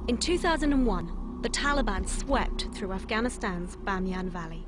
In 2001, the Taliban swept through Afghanistan's Bamiyan Valley.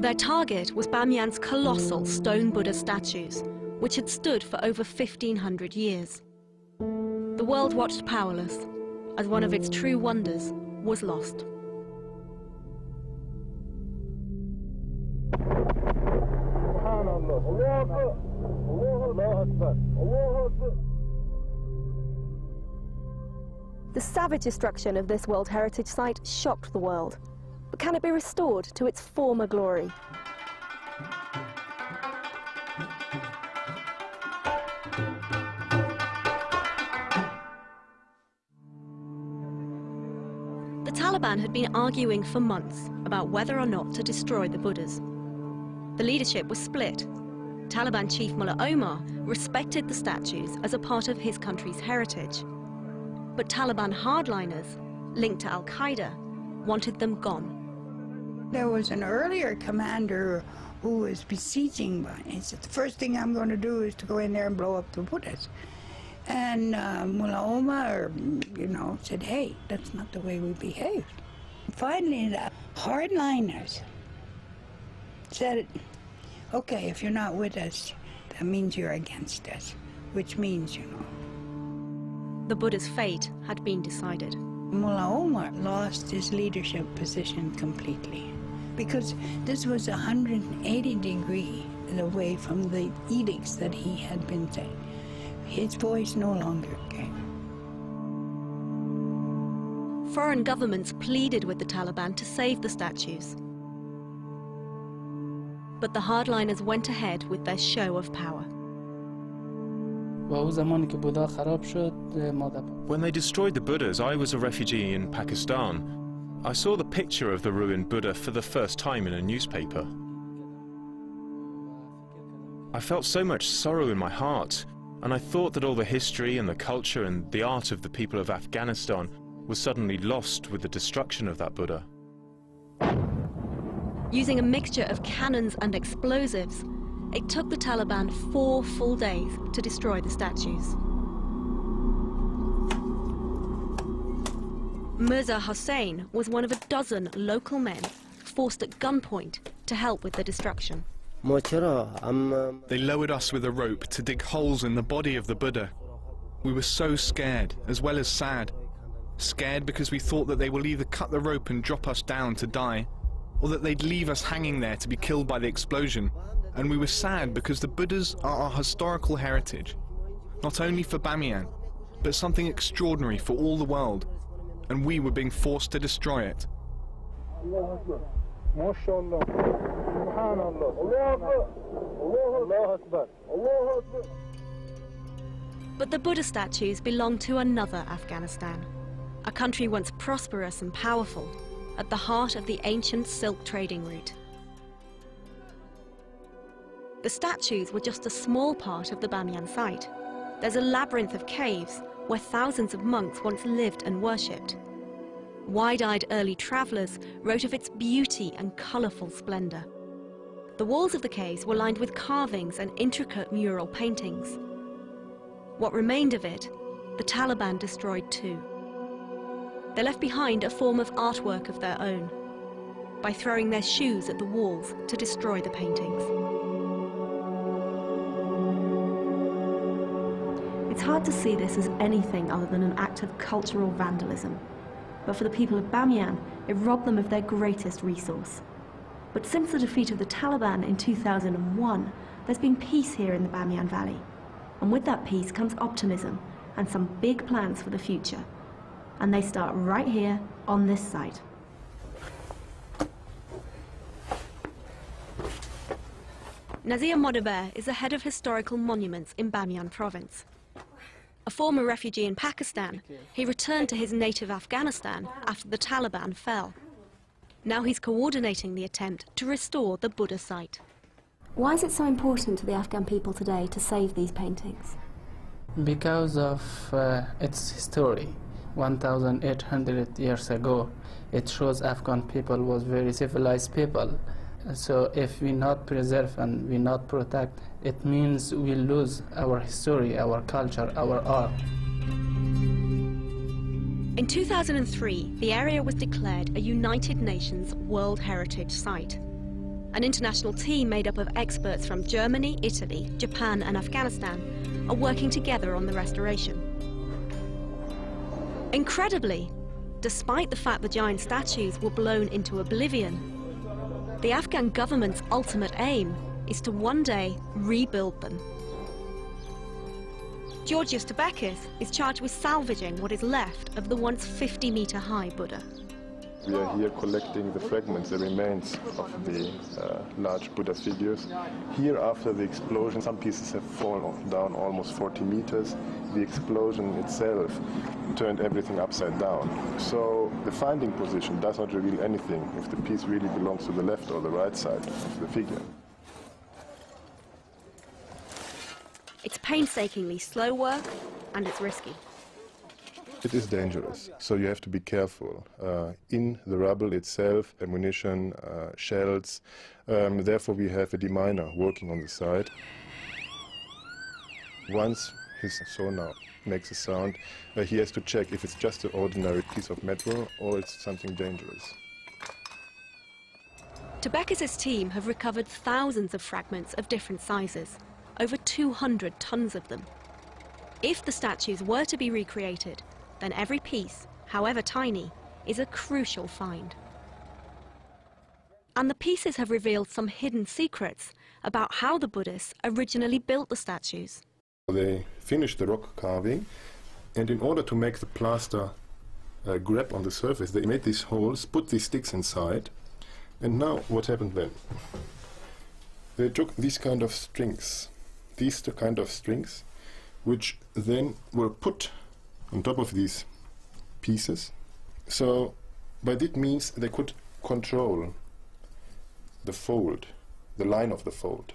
Their target was Bamiyan's colossal stone Buddha statues, which had stood for over 1,500 years. The world watched powerless, as one of its true wonders was lost. The savage destruction of this World Heritage Site shocked the world. But can it be restored to its former glory? The Taliban had been arguing for months about whether or not to destroy the Buddhas. The leadership was split. Taliban chief Mullah Omar respected the statues as a part of his country's heritage. But Taliban hardliners, linked to Al-Qaeda, wanted them gone. There was an earlier commander who was besieging one. He said, the first thing I'm going to do is to go in there and blow up the Buddhas. And Mullah Omar, said, hey, that's not the way we behaved. Finally, the hardliners said, okay, if you're not with us, that means you're against us, which means, The Buddha's fate had been decided. Mullah Omar lost his leadership position completely because this was 180 degrees away from the edicts that he had been saying. His voice no longer came. Foreign governments pleaded with the Taliban to save the statues. But the hardliners went ahead with their show of power. When they destroyed the Buddhas, I was a refugee in Pakistan. I saw the picture of the ruined Buddha for the first time in a newspaper. I felt so much sorrow in my heart, and I thought that all the history and the culture and the art of the people of Afghanistan was suddenly lost with the destruction of that Buddha. Using a mixture of cannons and explosives, it took the Taliban 4 full days to destroy the statues. Mirza Hussain was one of a dozen local men forced at gunpoint to help with the destruction. They lowered us with a rope to dig holes in the body of the Buddha. We were so scared, as well as sad. Scared because we thought that they will either cut the rope and drop us down to die, or that they'd leave us hanging there to be killed by the explosion. And we were sad because the Buddhas are our historical heritage, not only for Bamiyan, but something extraordinary for all the world, and we were being forced to destroy it. But the Buddha statues belong to another Afghanistan, a country once prosperous and powerful, at the heart of the ancient silk trading route. The statues were just a small part of the Bamiyan site. There's a labyrinth of caves where thousands of monks once lived and worshipped. Wide-eyed early travelers wrote of its beauty and colorful splendor. The walls of the caves were lined with carvings and intricate mural paintings. What remained of it, the Taliban destroyed too. They left behind a form of artwork of their own, by throwing their shoes at the walls to destroy the paintings. It's hard to see this as anything other than an act of cultural vandalism. But for the people of Bamiyan, it robbed them of their greatest resource. But since the defeat of the Taliban in 2001, there's been peace here in the Bamiyan Valley. And with that peace comes optimism and some big plans for the future. And they start right here on this site. Nazir Modaber is the head of historical monuments in Bamiyan province. A former refugee in Pakistan, he returned to his native Afghanistan after the Taliban fell. Now he's coordinating the attempt to restore the Buddha site. Why is it so important to the Afghan people today to save these paintings? Because of its history. 1,800 years ago. It shows Afghan people was very civilized people. So if we not preserve and we not protect, it means we lose our history, our culture, our art. In 2003, the area was declared a United Nations World Heritage Site. An international team made up of experts from Germany, Italy, Japan and Afghanistan are working together on the restoration. Incredibly, despite the fact the giant statues were blown into oblivion, the Afghan government's ultimate aim is to one day rebuild them. Georgios Tabakis is charged with salvaging what is left of the once 50-meter-high Buddha. We are here collecting the fragments, the remains of the large Buddha figures. Here, after the explosion, some pieces have fallen down almost 40 meters. The explosion itself turned everything upside down. So the finding position does not reveal anything if the piece really belongs to the left or the right side of the figure. It's painstakingly slow work and it's risky. It is dangerous, so you have to be careful. In the rubble itself, ammunition, shells, therefore we have a deminer working on the site. Once his sonar makes a sound, he has to check if it's just an ordinary piece of metal or it's something dangerous. Tabakis' team have recovered thousands of fragments of different sizes, over 200 tons of them. If the statues were to be recreated, then every piece, however tiny, is a crucial find. And the pieces have revealed some hidden secrets about how the Buddhists originally built the statues. They finished the rock carving, and in order to make the plaster grab on the surface, they made these holes, put these sticks inside, and now what happened then? They took these kind of strings, which then were put on top of these pieces. So by that means they could control the fold, the line of the fold.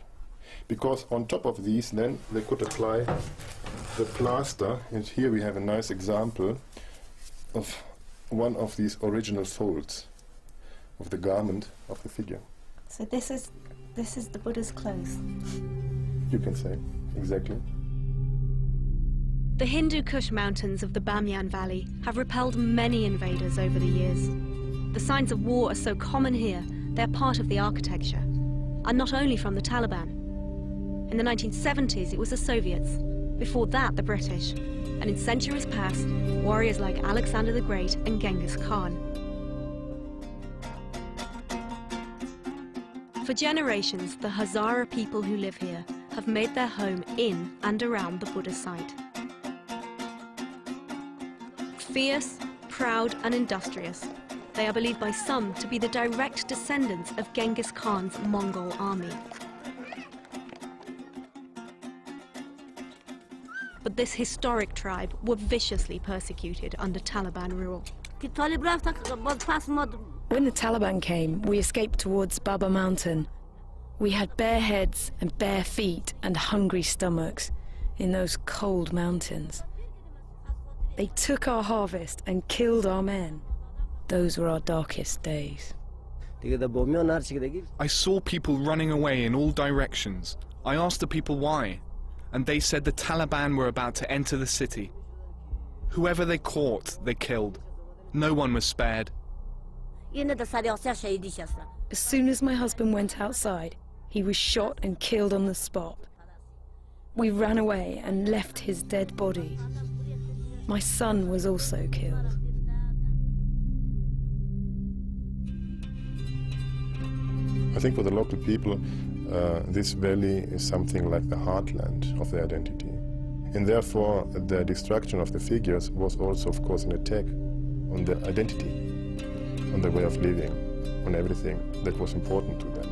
Because on top of these then they could apply the plaster, and here we have a nice example of one of these original folds of the garment of the figure. So this is the Buddha's clothes. You can say, exactly. The Hindu Kush mountains of the Bamyan Valley have repelled many invaders over the years. The signs of war are so common here, they're part of the architecture, and not only from the Taliban. In the 1970s, it was the Soviets, before that the British, and in centuries past, warriors like Alexander the Great and Genghis Khan. For generations, the Hazara people who live here have made their home in and around the Buddha site. Fierce, proud and industrious, they are believed by some to be the direct descendants of Genghis Khan's Mongol army. But this historic tribe were viciously persecuted under Taliban rule. When the Taliban came, we escaped towards Baba Mountain. We had bare heads and bare feet and hungry stomachs in those cold mountains. They took our harvest and killed our men. Those were our darkest days. I saw people running away in all directions. I asked the people why, and they said the Taliban were about to enter the city. Whoever they caught, they killed. No one was spared. As soon as my husband went outside, he was shot and killed on the spot. We ran away and left his dead body. My son was also killed. I think for the local people, this valley is something like the heartland of their identity. And therefore, the destruction of the figures was also, of course, an attack on their identity, on their way of living, on everything that was important to them.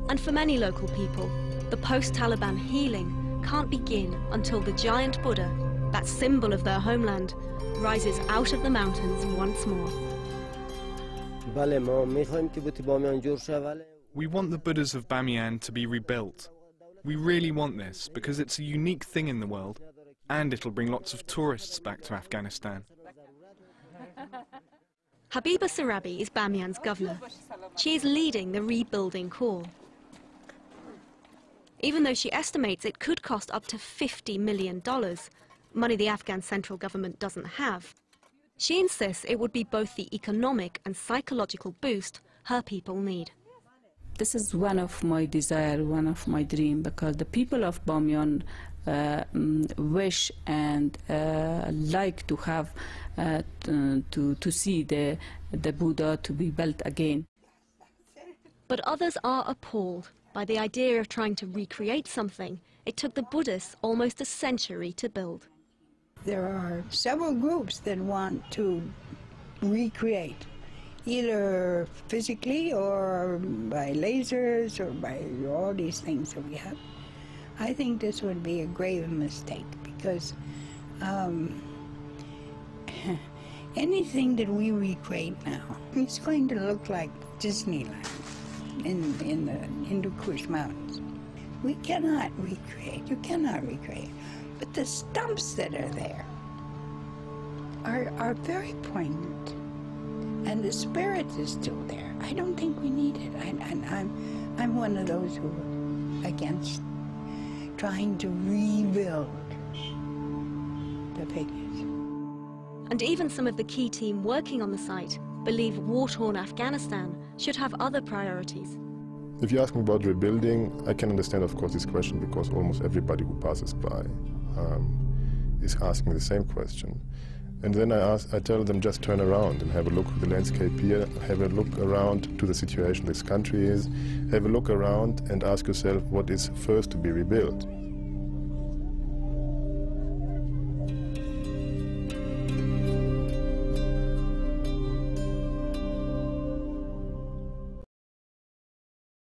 And for many local people, the post-Taliban healing can't begin until the giant Buddha, that symbol of their homeland, rises out of the mountains once more. We want the Buddhas of Bamyan to be rebuilt. We really want this because it's a unique thing in the world. And it'll bring lots of tourists back to Afghanistan. Habiba Sarabi is Bamiyan's governor. She is leading the rebuilding call. Even though she estimates it could cost up to $50 million, money the Afghan central government doesn't have, she insists it would be both the economic and psychological boost her people need. This is one of my desire, one of my dream, because the people of Bamiyan wish and like to have to see the Buddha to be built again. But others are appalled by the idea of trying to recreate something it took the Buddhists almost a century to build. There are several groups that want to recreate, either physically or by lasers or by all these things that we have. I think this would be a grave mistake, because anything that we recreate now, it's going to look like Disneyland in the Hindu Kush Mountains. We cannot recreate, you cannot recreate. But the stumps that are there are very poignant. And the spirit is still there. I don't think we need it. I'm one of those who are against trying to rebuild the figures. And even some of the key team working on the site believe war-torn Afghanistan should have other priorities. If you ask me about rebuilding, I can understand, of course, this question, because almost everybody who passes by is asking the same question. And then I tell them, just turn around and have a look at the landscape here, have a look around to the situation this country is, have a look around and ask yourself what is first to be rebuilt.